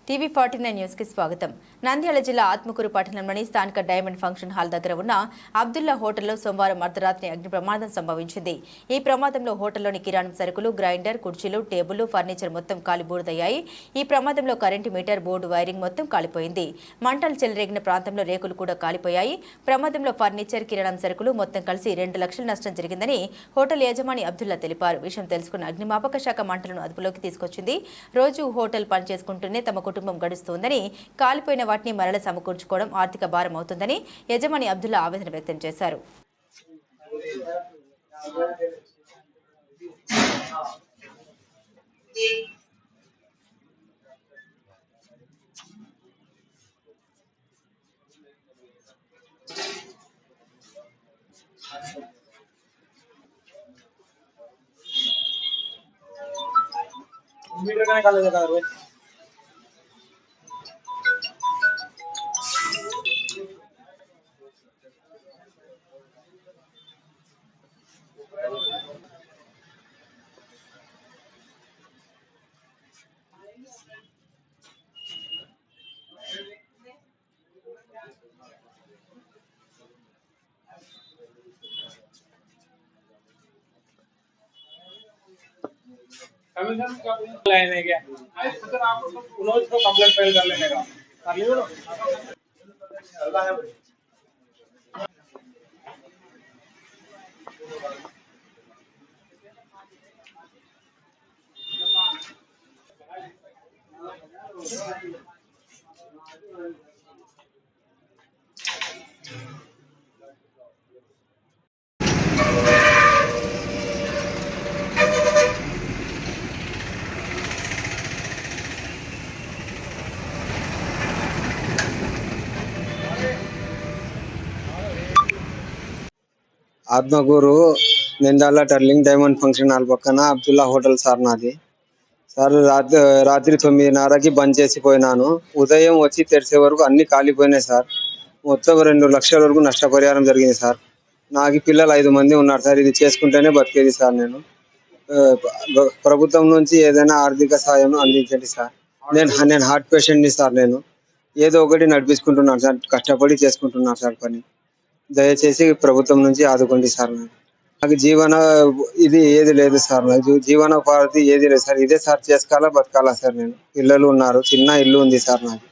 టీవీ49 news కి స్వాగతం. నంద్యాల జిల్లా ఆత్మకూరు పట్టణంలోని స్థానిక డైమండ్ ఫంక్షన్ హాల్ దగ్గర ఉన్న అబ్దుల్లా హోటల్లో సోమవారం అర్ధరాత్రి అగ్ని ప్రమాదం సంభవించింది. ఈ ప్రమాదంలో హోటల్లోని కిరాణం సరుకులు, గ్రైండర్, కుర్చీలు, టేబుల్, ఫర్నిచర్ మొత్తం కాలిబూడిదయ్యాయి. ఈ ప్రమాదంలో కరెంటు మీటర్, బోర్డు వైరింగ్ మొత్తం కాలిపోయింది. మంటలు చెలరేగిన ప్రాంతంలో రేకులు కూడా కాలిపోయాయి. ప్రమాదంలో ఫర్నిచర్, కిరాణం సరుకులు మొత్తం కలిసి 2 లక్షల నష్టం జరిగిందని హోటల్ యజమాని అబ్దుల్లా తెలిపారు. విషయం తెలుసుకున్న అగ్నిమాపక శాఖ మంటలను అదుపులోకి తీసుకొచ్చింది. రోజు హోటల్ పనిచేసుకుంటూనే తమ కుటుంబం గడుస్తోందని, కాలిపోయిన వాటిని మరల సమకూర్చుకోవడం ఆర్థిక భారం అవుతుందని యజమాని అబ్దుల్లా ఆవేదన వ్యక్తం చేశారు. कमीशन का लाइन है क्या? सर आप उन्होंने तो कंप्लेंट फाइल कर लेने का कर लियो ना। ఆత్మకూరు నిందాల టర్లింగ్ డైమండ్ ఫంక్షన్ హాల్ పక్కన అబ్దుల్లా హోటల్ సార్ నాది. సార్ రాత్రి 9:30కి బంద్ చేసి పోయినాను. ఉదయం వచ్చి తెరిసే వరకు అన్ని కాలిపోయినాయి సార్. మొత్తం 2 లక్షల వరకు నష్టపరిహారం జరిగింది సార్. నాకు పిల్లలు 5 మంది ఉన్నారు సార్. ఇది చేసుకుంటేనే బతికేది సార్. నేను ప్రభుత్వం నుంచి ఏదైనా ఆర్థిక సాయం అందించండి సార్. నేను హార్ట్ పేషెంట్ని సార్. నేను ఏదో ఒకటి నడిపించుకుంటున్నాను సార్. కష్టపడి చేసుకుంటున్నాను సార్ పని. దయచేసి ప్రభుత్వం నుంచి ఆదుకోండి సార్. నాకు ఇది ఏది లేదు సార్. నాకు జీవనోపాధి ఏది లేదు సార్. ఇదే సార్ చేసుకోవాలా బతకాలా సార్. నేను పిల్లలు ఉన్నారు, చిన్న ఇల్లు ఉంది సార్. నాకు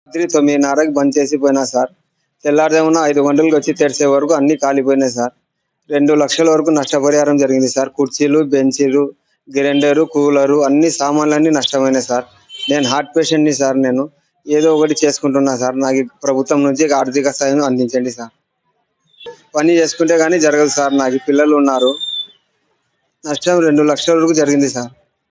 రాత్రి 9:30కి బంద్ చేసి పోయినా సార్. తెల్లారుజామున 5 గంటలకు వచ్చి తెరిసే వరకు అన్ని కాలిపోయినాయి సార్. 2 లక్షల వరకు నష్టపరిహారం జరిగింది సార్. కుర్చీలు, బెంచీలు, గ్రైండరు, కూలరు అన్ని సామాన్లన్నీ నష్టమైనాయి సార్. నేను హార్ట్ పేషెంట్ని సార్. నేను ఏదో ఒకటి చేసుకుంటున్నా సార్. నాకు ప్రభుత్వం నుంచి ఆర్థిక సాయం అందించండి సార్. పని చేసుకుంటే కానీ జరగదు సార్. నాకు పిల్లలు ఉన్నారు. నష్టం 2 లక్షల వరకు జరిగింది సార్.